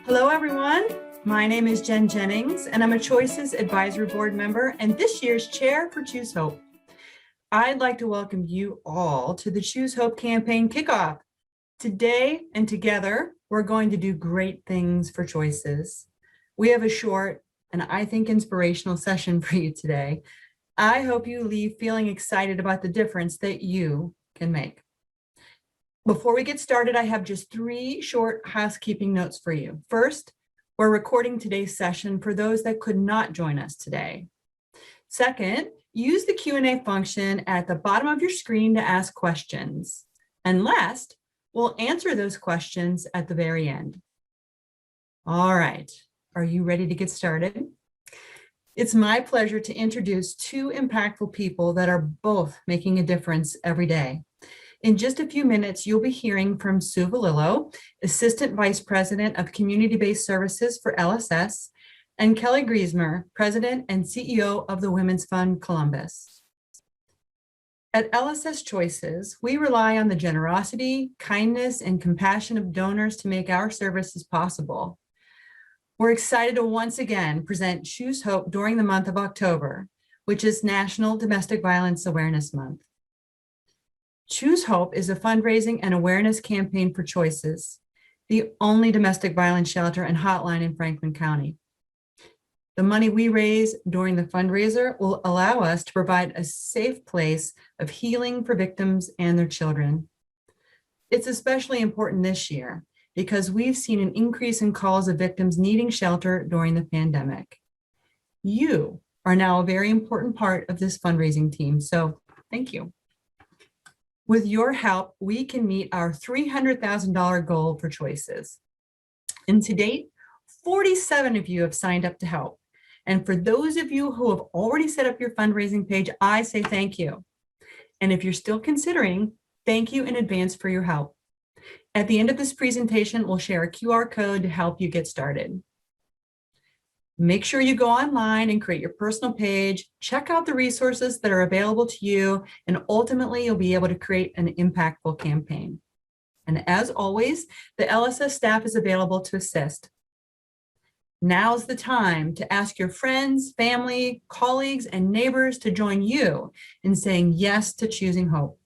Hello, everyone. My name is Jen Jennings, and I'm a Choices Advisory Board member and this year's chair for Choose Hope. I'd like to welcome you all to the Choose Hope campaign kickoff. Today and together, we're going to do great things for Choices. We have a short and I think inspirational session for you today. I hope you leave feeling excited about the difference that you can make. Before we get started, I have just 3 short housekeeping notes for you. First, we're recording today's session for those that could not join us today. Second, use the Q&A function at the bottom of your screen to ask questions. And last, we'll answer those questions at the very end. All right, are you ready to get started? It's my pleasure to introduce 2 impactful people that are both making a difference every day. In just a few minutes, you'll be hearing from Sue Valillo, Assistant Vice President of Community-Based Services for LSS, and Kelly Gracemer, President and CEO of the Women's Fund Columbus. At LSS Choices, we rely on the generosity, kindness, and compassion of donors to make our services possible. We're excited to once again present Choose Hope during the month of October, which is National Domestic Violence Awareness Month. Choose Hope is a fundraising and awareness campaign for Choices, the only domestic violence shelter and hotline in Franklin County. The money we raise during the fundraiser will allow us to provide a safe place of healing for victims and their children. It's especially important this year because we've seen an increase in calls of victims needing shelter during the pandemic. You are now a very important part of this fundraising team, so thank you. With your help, we can meet our $300,000 goal for Choices. And to date, 47 of you have signed up to help. And for those of you who have already set up your fundraising page, I say thank you. And if you're still considering, thank you in advance for your help. At the end of this presentation, we'll share a QR code to help you get started. Make sure you go online and create your personal page, check out the resources that are available to you, and ultimately you'll be able to create an impactful campaign. And as always, the LSS staff is available to assist. Now's the time to ask your friends, family, colleagues, and neighbors to join you in saying yes to choosing hope.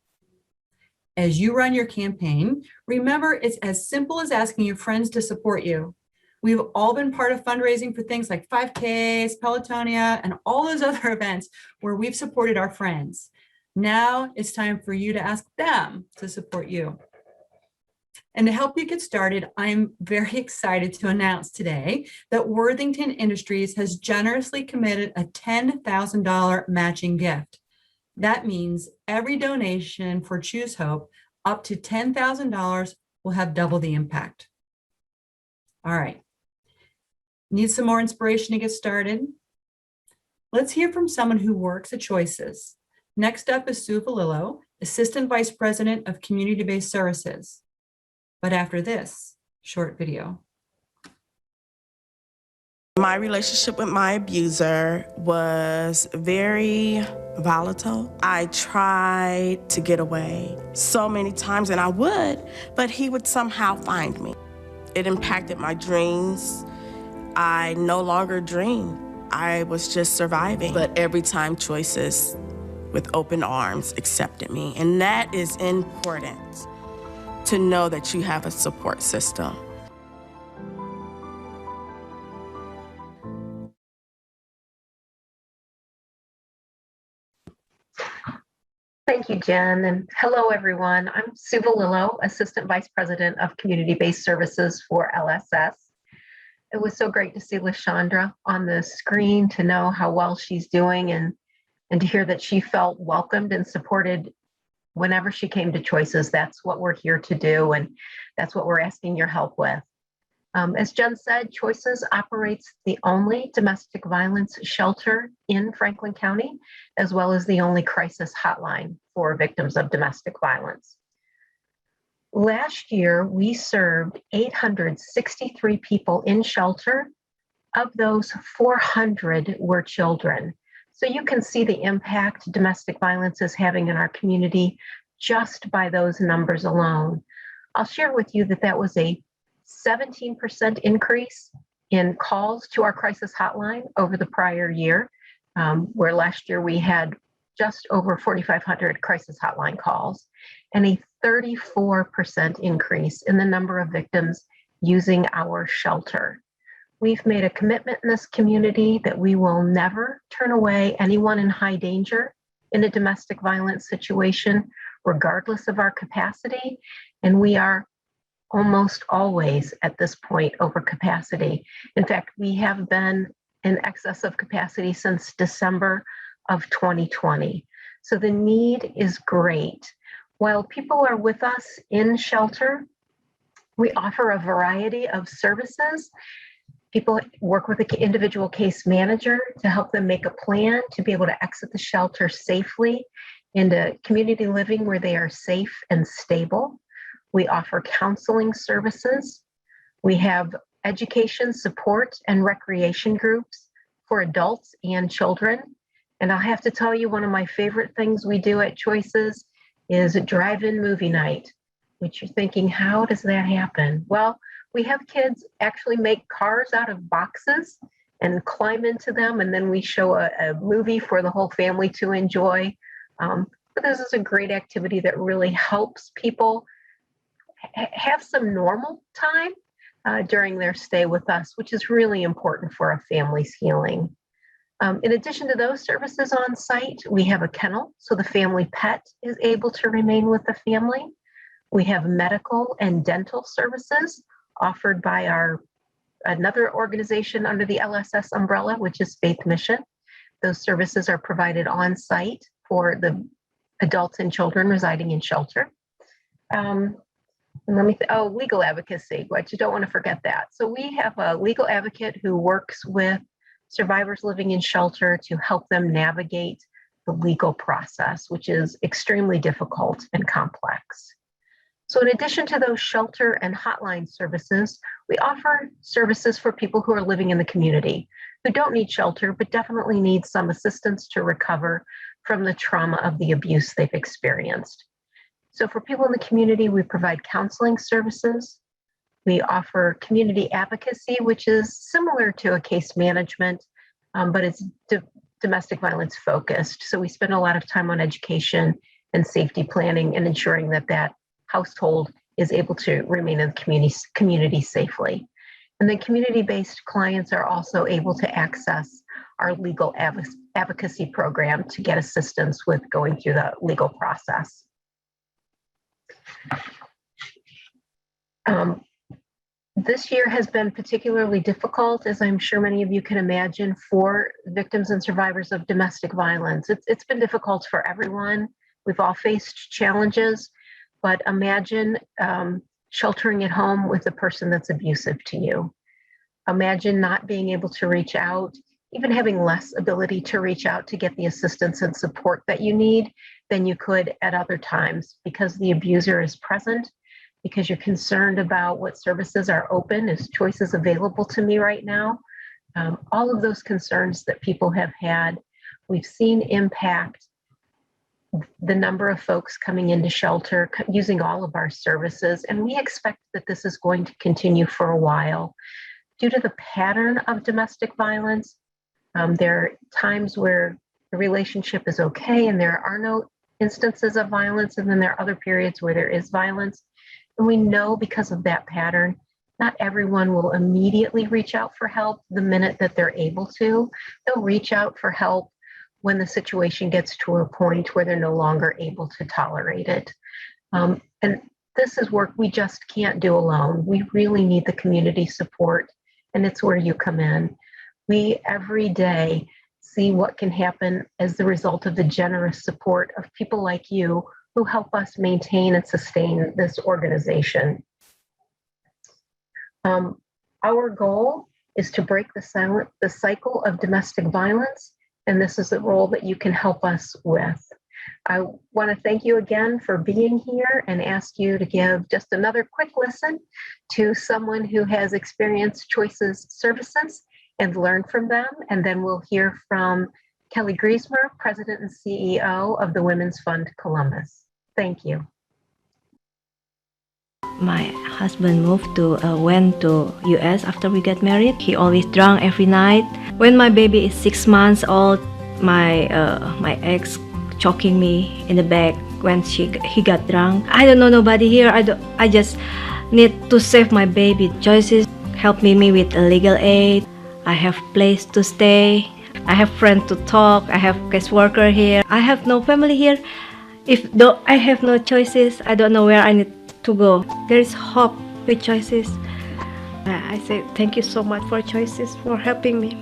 As you run your campaign, remember it's as simple as asking your friends to support you. We've all been part of fundraising for things like 5Ks, Pelotonia, and all those other events where we've supported our friends. Now it's time for you to ask them to support you. And to help you get started, I'm very excited to announce today that Worthington Industries has generously committed a $10,000 matching gift. That means every donation for Choose Hope up to $10,000 will have double the impact. All right. Need some more inspiration to get started? Let's hear from someone who works at Choices. Next up is Sue Valillo, Assistant Vice President of Community-Based Services. But after this short video. My relationship with my abuser was very volatile. I tried to get away so many times, and I would, but he would somehow find me. It impacted my dreams. I no longer dream. I was just surviving. But every time Choices with open arms accepted me. And that is important, to know that you have a support system. Thank you, Jen, and hello, everyone. I'm Sue Valillo, Assistant Vice President of Community-Based Services for LSS. It was so great to see LaShondra on the screen, to know how well she's doing, and to hear that she felt welcomed and supported whenever she came to Choices. That's what we're here to do, and that's what we're asking your help with. As Jen said, Choices operates the only domestic violence shelter in Franklin County, as well as the only crisis hotline for victims of domestic violence. Last year, we served 863 people in shelter. Of those, 400 were children. So you can see the impact domestic violence is having in our community just by those numbers alone. I'll share with you that that was a 17% increase in calls to our crisis hotline over the prior year, where last year we had just over 4,500 crisis hotline calls, and a 34% increase in the number of victims using our shelter. We've made a commitment in this community that we will never turn away anyone in high danger in a domestic violence situation, regardless of our capacity. And we are almost always at this point over capacity. In fact, we have been in excess of capacity since December of 2020. So the need is great. While people are with us in shelter, we offer a variety of services. People work with an individual case manager to help them make a plan to be able to exit the shelter safely into community living where they are safe and stable. We offer counseling services. We have education, support, and recreation groups for adults and children. And I'll have to tell you, one of my favorite things we do at Choices is a drive-in movie night, which you're thinking, how does that happen? Well, we have kids actually make cars out of boxes and climb into them, and then we show a movie for the whole family to enjoy. But this is a great activity that really helps people have some normal time during their stay with us, which is really important for a family's healing. In addition to those services on site, we have a kennel, so the family pet is able to remain with the family. We have medical and dental services offered by another organization under the LSS umbrella, which is Faith Mission. Those services are provided on site for the adults and children residing in shelter. Legal advocacy, but you don't want to forget that. So we have a legal advocate who works with survivors living in shelter to help them navigate the legal process, which is extremely difficult and complex. So in addition to those shelter and hotline services, we offer services for people who are living in the community, who don't need shelter, but definitely need some assistance to recover from the trauma of the abuse they've experienced. So for people in the community, we provide counseling services. We offer community advocacy, which is similar to a case management, but it's domestic violence focused. So we spend a lot of time on education and safety planning and ensuring that that household is able to remain in the community safely. And then community-based clients are also able to access our legal advocacy program to get assistance with going through the legal process. This year has been particularly difficult, as I'm sure many of you can imagine, for victims and survivors of domestic violence. It's been difficult for everyone. We've all faced challenges, but imagine sheltering at home with a person that's abusive to you. Imagine not being able to reach out, even having less ability to reach out to get the assistance and support that you need than you could at other times because the abuser is present, because you're concerned about what services are open, is choices available to me right now. All of those concerns that people have had, we've seen impact the number of folks coming into shelter, using all of our services, and we expect that this is going to continue for a while. Due to the pattern of domestic violence, there are times where the relationship is okay and there are no instances of violence, and then there are other periods where there is violence. And we know because of that pattern, not everyone will immediately reach out for help the minute that they're able to. They'll reach out for help when the situation gets to a point where they're no longer able to tolerate it. And this is work we just can't do alone. We really need the community support, and it's where you come in. We every day see what can happen as the result of the generous support of people like you who help us maintain and sustain this organization. Our goal is to break the cycle of domestic violence, and this is the role that you can help us with. I want to thank you again for being here and ask you to give just another quick listen to someone who has experienced Choices services and learn from them, and then we'll hear from Kelly Gracemer, President and CEO of the Women's Fund Columbus. Thank you. My husband went to US after we get married. He always drank every night. When my baby is 6 months old, my ex choking me in the back when he got drunk. I don't know nobody here. I just need to save my baby. Choices help me with legal aid. I have place to stay. I have friends to talk. I have guest worker here. I have no family here. If though I have no choices, I don't know where I need to go. There is hope with choices. I say thank you so much for choices for helping me.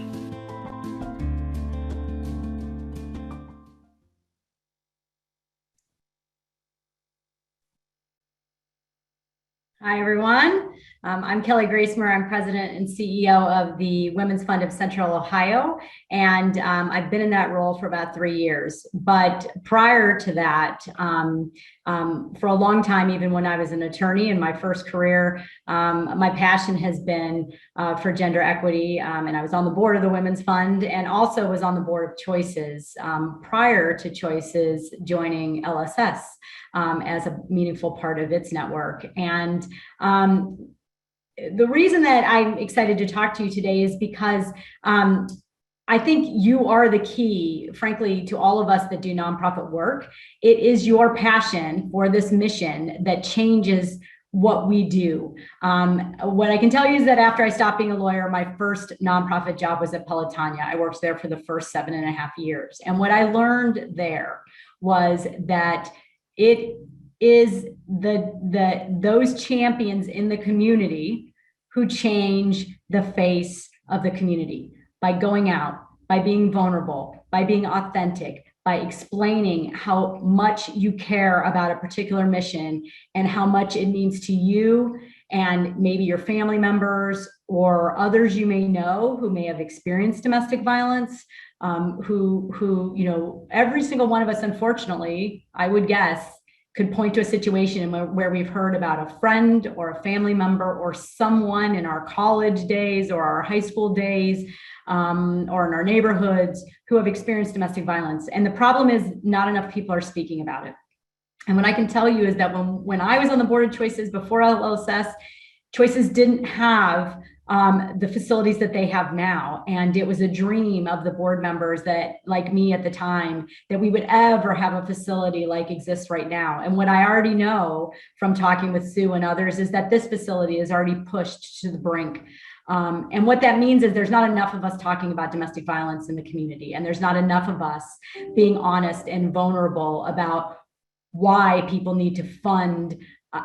Hi, everyone. I'm Kelly Gracemer. I'm president and CEO of the Women's Fund of Central Ohio, and I've been in that role for about 3 years. But prior to that, for a long time, even when I was an attorney in my first career, my passion has been for gender equity, and I was on the board of the Women's Fund and also was on the board of Choices prior to Choices joining LSS. As a meaningful part of its network. And the reason that I'm excited to talk to you today is because I think you are the key, frankly, to all of us that do nonprofit work. It is your passion for this mission that changes what we do. What I can tell you is that after I stopped being a lawyer, my first nonprofit job was at Pelotonia. I worked there for the first 7.5 years. And what I learned there was that it is those champions in the community who change the face of the community by going out, by being vulnerable, by being authentic, by explaining how much you care about a particular mission and how much it means to you and maybe your family members or others you may know who may have experienced domestic violence, who, you know, every single one of us, unfortunately, I would guess, could point to a situation where we've heard about a friend or a family member or someone in our college days or our high school days or in our neighborhoods who have experienced domestic violence. And the problem is not enough people are speaking about it. And what I can tell you is that when I was on the board of Choices before LSS, Choices didn't have the facilities that they have now. And it was a dream of the board members that, like me at the time, that we would ever have a facility like exists right now. And what I already know from talking with Sue and others is that this facility is already pushed to the brink. And what that means is there's not enough of us talking about domestic violence in the community. And there's not enough of us being honest and vulnerable about why people need to fund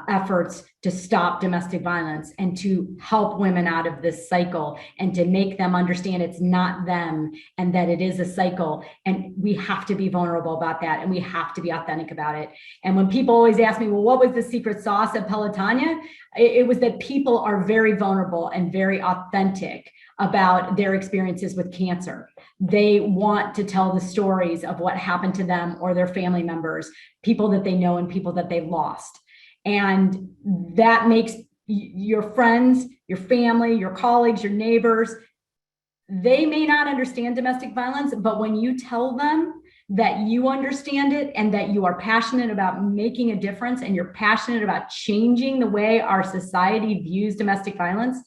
efforts to stop domestic violence and to help women out of this cycle and to make them understand it's not them and that it is a cycle. And we have to be vulnerable about that and we have to be authentic about it. And when people always ask me, well, what was the secret sauce of Pelotonia? It was that people are very vulnerable and very authentic about their experiences with cancer. They want to tell the stories of what happened to them or their family members, people that they know and people that they've lost. And that makes your friends, your family, your colleagues, your neighbors, they may not understand domestic violence, but when you tell them that you understand it and that you are passionate about making a difference and you're passionate about changing the way our society views domestic violence,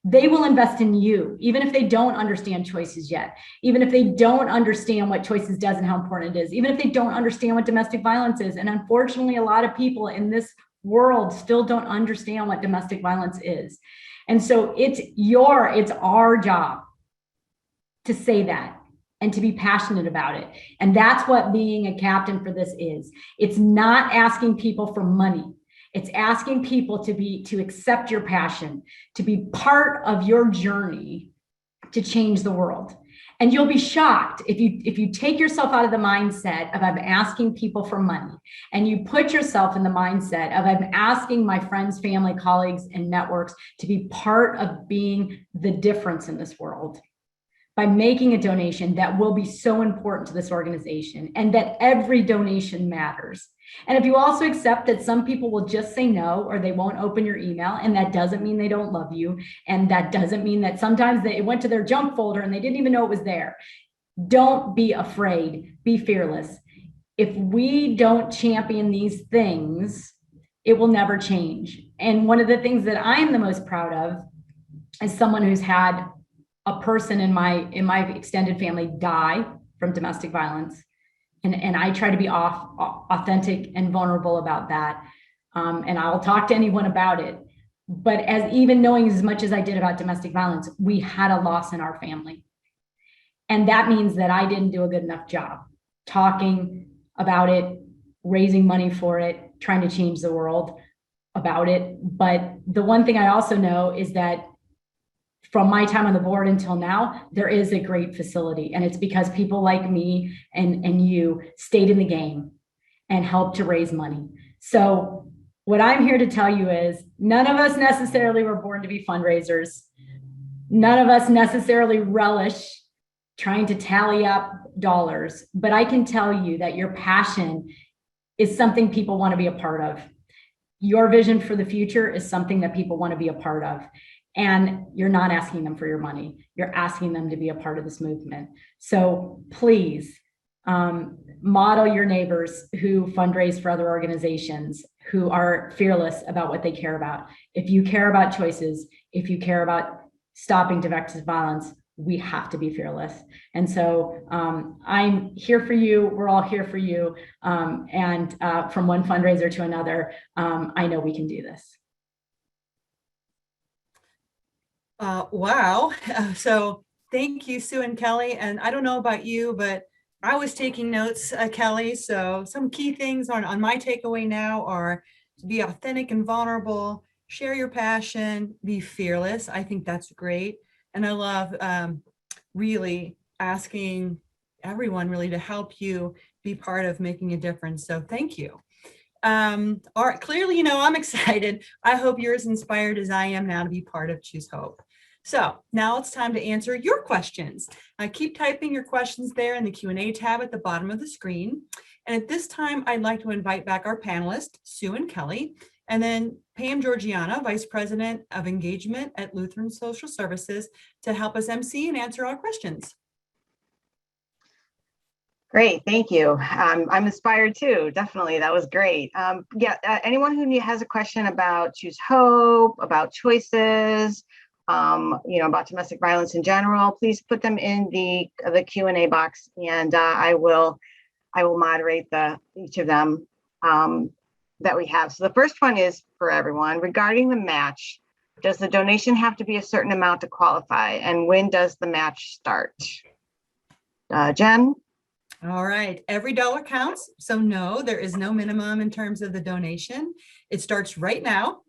they will invest in you, even if they don't understand Choices yet, even if they don't understand what Choices does and how important it is, even if they don't understand what domestic violence is. And unfortunately, a lot of people in this world still don't understand what domestic violence is. And so it's our job to say that and to be passionate about it. And that's what being a captain for this is. It's not asking people for money. It's asking people to accept your passion, to be part of your journey to change the world. And you'll be shocked if you take yourself out of the mindset of I'm asking people for money and you put yourself in the mindset of I'm asking my friends, family, colleagues, and networks to be part of being the difference in this world by making a donation that will be so important to this organization and that every donation matters. And if you also accept that some people will just say no or they won't open your email, and that doesn't mean they don't love you, and that doesn't mean that sometimes it went to their junk folder and they didn't even know it was there. Don't be afraid, be fearless. If we don't champion these things, it will never change. And one of the things that I am the most proud of as someone who's had a person in my extended family die from domestic violence. And I try to be authentic and vulnerable about that. And I'll talk to anyone about it. But as even knowing as much as I did about domestic violence, we had a loss in our family. And that means that I didn't do a good enough job talking about it, raising money for it, trying to change the world about it. But the one thing I also know is that from my time on the board until now, there is a great facility. And it's because people like me and you stayed in the game and helped to raise money. So what I'm here to tell you is none of us necessarily were born to be fundraisers. None of us necessarily relish trying to tally up dollars, but I can tell you that your passion is something people want to be a part of. Your vision for the future is something that people want to be a part of. And you're not asking them for your money. You're asking them to be a part of this movement. So please model your neighbors who fundraise for other organizations, who are fearless about what they care about. If you care about choices, if you care about stopping domestic violence, we have to be fearless. And so I'm here for you. We're all here for you. And from one fundraiser to another, I know we can do this. Wow. So thank you, Sue and Kelly. And I don't know about you, but I was taking notes, Kelly. So some key things on my takeaway now are to be authentic and vulnerable, share your passion, be fearless. I think that's great. And I love really asking everyone really to help you be part of making a difference. So thank you. All right, clearly, I'm excited. I hope you're as inspired as I am now to be part of Choose Hope. So now it's time to answer your questions. Keep typing your questions there in the Q&A tab at the bottom of the screen. And at this time, I'd like to invite back our panelists, Sue and Kelly, and then Pam Georgiana, Vice President of Engagement at Lutheran Social Services, to help us MC and answer our questions. Great, thank you. I'm inspired too, definitely, that was great. Anyone who has a question about Choose Hope, about choices, about domestic violence in general, please put them in the Q&A box, and I will moderate each of them that we have. So the first one is for everyone regarding the match. Does the donation have to be a certain amount to qualify, and when does the match start? Jen? All right, every dollar counts. So no, there is no minimum in terms of the donation. It starts right now,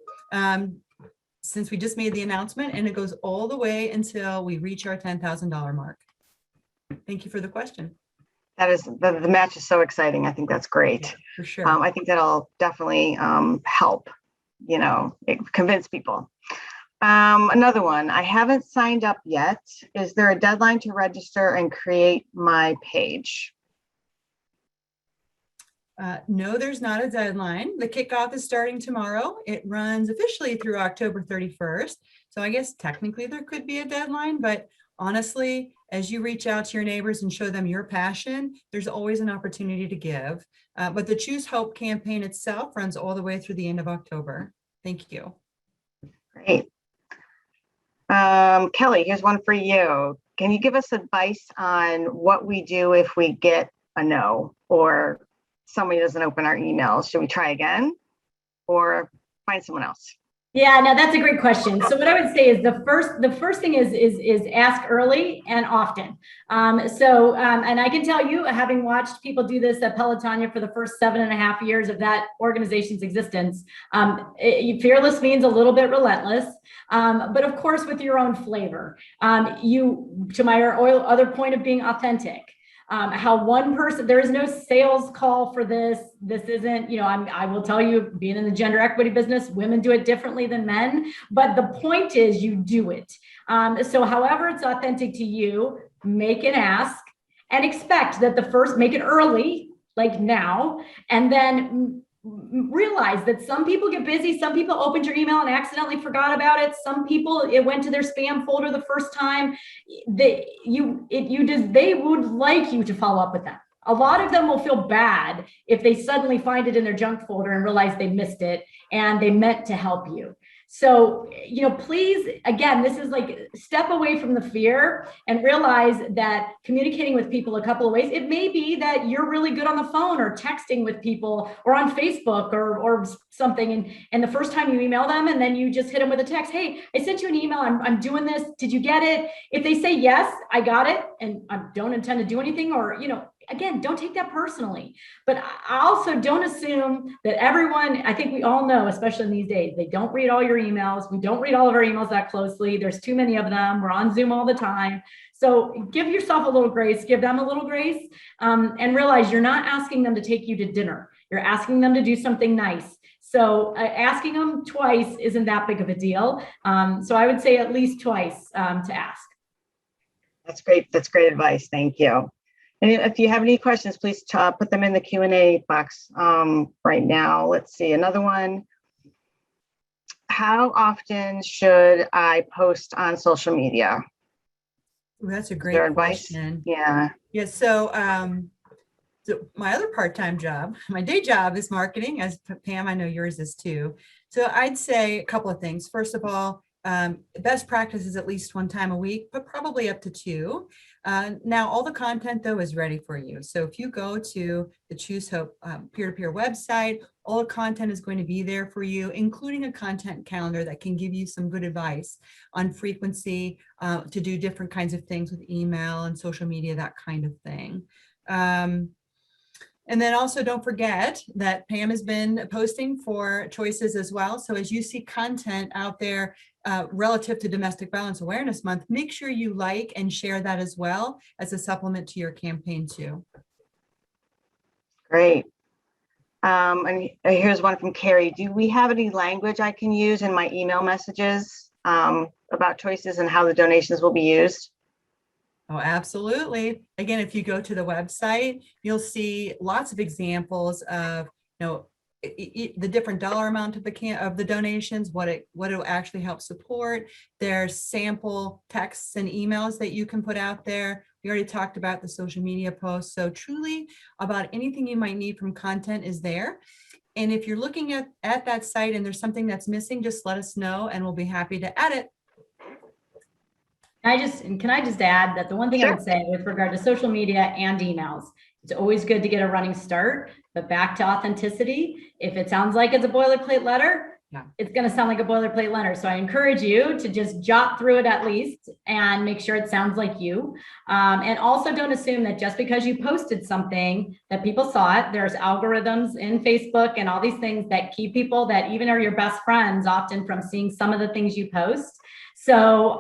since we just made the announcement, and it goes all the way until we reach our $10,000 mark. Thank you for the question. That is, the match is so exciting. I think that's great. Yeah, for sure. I think that'll definitely help, convince people. Another one, I haven't signed up yet. Is there a deadline to register and create my page? No, there's not a deadline. The kickoff is starting tomorrow. It runs officially through October 31st. So I guess technically there could be a deadline, but honestly, as you reach out to your neighbors and show them your passion, there's always an opportunity to give. But the Choose Hope campaign itself runs all the way through the end of October. Thank you. Great. Kelly, here's one for you. Can you give us advice on what we do if we get a no, or somebody doesn't open our emails? Should we try again or find someone else? Yeah, no, that's a great question. So what I would say is the first thing is ask early and often. And I can tell you, having watched people do this at Pelotonia for the first 7.5 years of that organization's existence, fearless means a little bit relentless, but of course with your own flavor. To my other point of being authentic. How one person, there is no sales call for this. This isn't, I will tell you, being in the gender equity business, women do it differently than men, but the point is you do it. So however it's authentic to you, make an ask and expect that make it early, like now, and then realize that some people get busy. Some people opened your email and accidentally forgot about it. Some people, it went to their spam folder the first time. They would like you to follow up with them. A lot of them will feel bad if they suddenly find it in their junk folder and realize they missed it and they meant to help you. So, please, again, this is like step away from the fear and realize that communicating with people a couple of ways, it may be that you're really good on the phone or texting with people or on Facebook or something. And the first time you email them and then you just hit them with a text, hey, I sent you an email. I'm doing this. Did you get it? If they say, yes, I got it, and I don't intend to do anything, or, again, don't take that personally. But I also don't assume that everyone, I think we all know, especially in these days, they don't read all your emails. We don't read all of our emails that closely. There's too many of them. We're on Zoom all the time. So give yourself a little grace, give them a little grace, and realize you're not asking them to take you to dinner. You're asking them to do something nice. So asking them twice isn't that big of a deal. So I would say at least twice to ask. That's great. That's great advice. Thank you. And if you have any questions, please put them in the Q&A box right now. Let's see, another one. How often should I post on social media? Ooh, that's a Is great there advice? question. Yeah. Yeah. So my other part-time job, my day job is marketing, as Pam, I know yours is too. So I'd say a couple of things. First of all, best practice is at least one time a week, but probably up to two. Now, all the content, though, is ready for you. So if you go to the Choose Hope peer-to-peer website, all the content is going to be there for you, including a content calendar that can give you some good advice on frequency to do different kinds of things with email and social media, that kind of thing. And then also don't forget that Pam has been posting for Choices as well. So as you see content out there relative to Domestic Violence Awareness Month, make sure you like and share that as well as a supplement to your campaign too. Great. And here's one from Carrie. Do we have any language I can use in my email messages about Choices and how the donations will be used? Oh, absolutely. Again, if you go to the website, you'll see lots of examples of, the different dollar amount of the donations, what it'll actually help support. There's sample texts and emails that you can put out there. We already talked about the social media posts. So truly about anything you might need from content is there. And if you're looking at that site and there's something that's missing, just let us know and we'll be happy to add it. Can I just add that the one thing I would say with regard to social media and emails, it's always good to get a running start, but back to authenticity. If it sounds like it's a boilerplate letter, it's going to sound like a boilerplate letter. So I encourage you to just jot through it at least and make sure it sounds like you. And also don't assume that just because you posted something that people saw it. There's algorithms in Facebook and all these things that keep people that even are your best friends often from seeing some of the things you post. So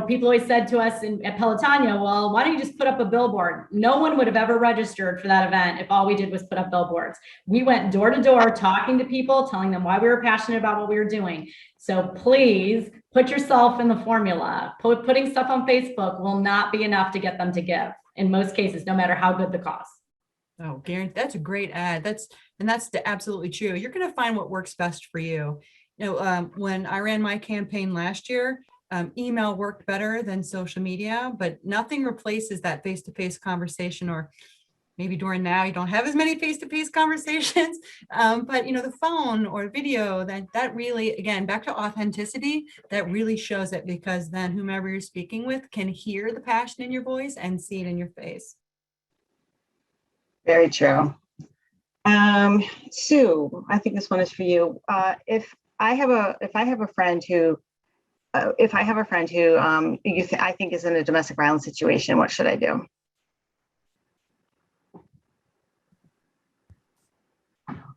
people always said to us at Pelotonia, well, why don't you just put up a billboard? No one would have ever registered for that event if all we did was put up billboards. We went door to door talking to people, telling them why we were passionate about what we were doing. So please put yourself in the formula. Putting stuff on Facebook will not be enough to get them to give in most cases, no matter how good the cost. Oh, Gary, that's a great ad. That's absolutely true. You're going to find what works best for you. When I ran my campaign last year, email worked better than social media, but nothing replaces that face-to-face conversation, or maybe during now you don't have as many face-to-face conversations, but the phone or video, that really, again, back to authenticity, that really shows it, because then whomever you're speaking with can hear the passion in your voice and see it in your face. Very true. Sue, I think this one is for you. If I have a friend who I think is in a domestic violence situation, what should I do?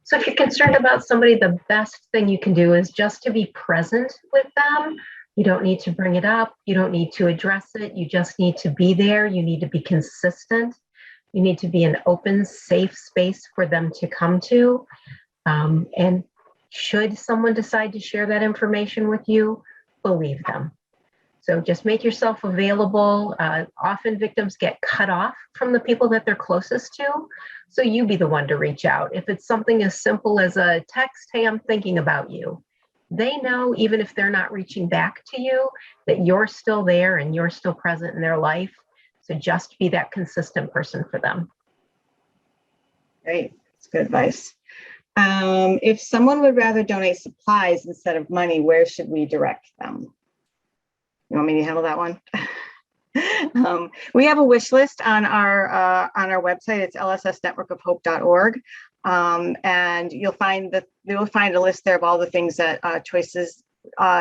So if you're concerned about somebody, the best thing you can do is just to be present with them. You don't need to bring it up. You don't need to address it. You just need to be there. You need to be consistent. You need to be an open, safe space for them to come to. And should someone decide to share that information with you, believe them. So just make yourself available. Often victims get cut off from the people that they're closest to. So you be the one to reach out. If it's something as simple as a text, hey, I'm thinking about you. They know, even if they're not reaching back to you, that you're still there and you're still present in their life. So just be that consistent person for them. Great. That's good advice. If someone would rather donate supplies instead of money, where should we direct them? You want me to handle that one? We have a wish list on our website. It's lssnetworkofhope.org. And you'll find a list there of all the things that Choices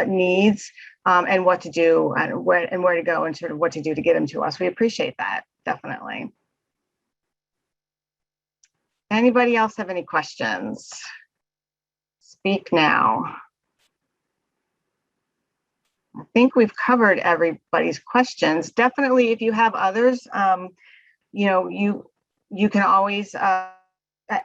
needs, and what to do and where to go and sort of what to do to get them to us. We appreciate that, definitely. Anybody else have any questions? Speak now. I think we've covered everybody's questions. Definitely, if you have others, you can always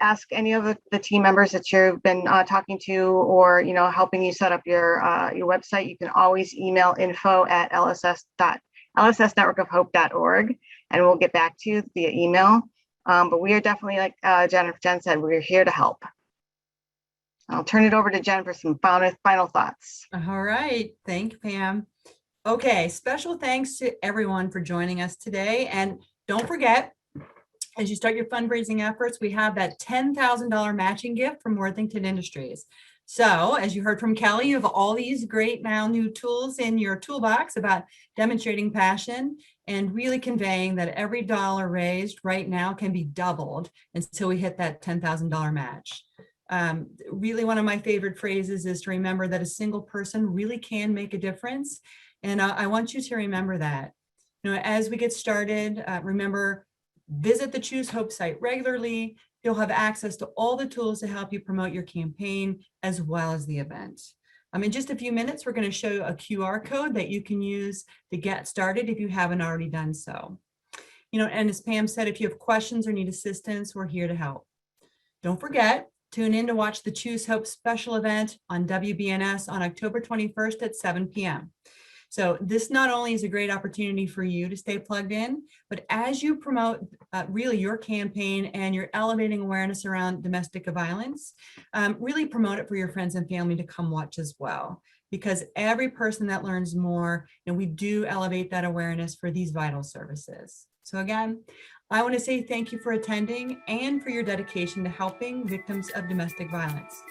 ask any of the team members that you've been talking to, or helping you set up your website. You can always email info@lssnetworkofhope.org, and we'll get back to you via email. But we are definitely, like Jen said, we're here to help. I'll turn it over to Jen for some final thoughts. All right. Thank you, Pam. Okay. Special thanks to everyone for joining us today. And don't forget, as you start your fundraising efforts, we have that $10,000 matching gift from Worthington Industries. So as you heard from Kelly, you have all these great now new tools in your toolbox about demonstrating passion and really conveying that every dollar raised right now can be doubled until we hit that $10,000 match. Really, one of my favorite phrases is to remember that a single person really can make a difference. And I want you to remember that. As we get started, remember, visit the Choose Hope site regularly. You'll have access to all the tools to help you promote your campaign as well as the event. In just a few minutes, we're going to show you a QR code that you can use to get started if you haven't already done so. And as Pam said, if you have questions or need assistance, we're here to help. Don't forget, tune in to watch the Choose Hope special event on WBNS on October 21st at 7 p.m. So this not only is a great opportunity for you to stay plugged in, but as you promote really your campaign and you're elevating awareness around domestic violence, really promote it for your friends and family to come watch as well. Because every person that learns more, we do elevate that awareness for these vital services. So again, I want to say thank you for attending and for your dedication to helping victims of domestic violence.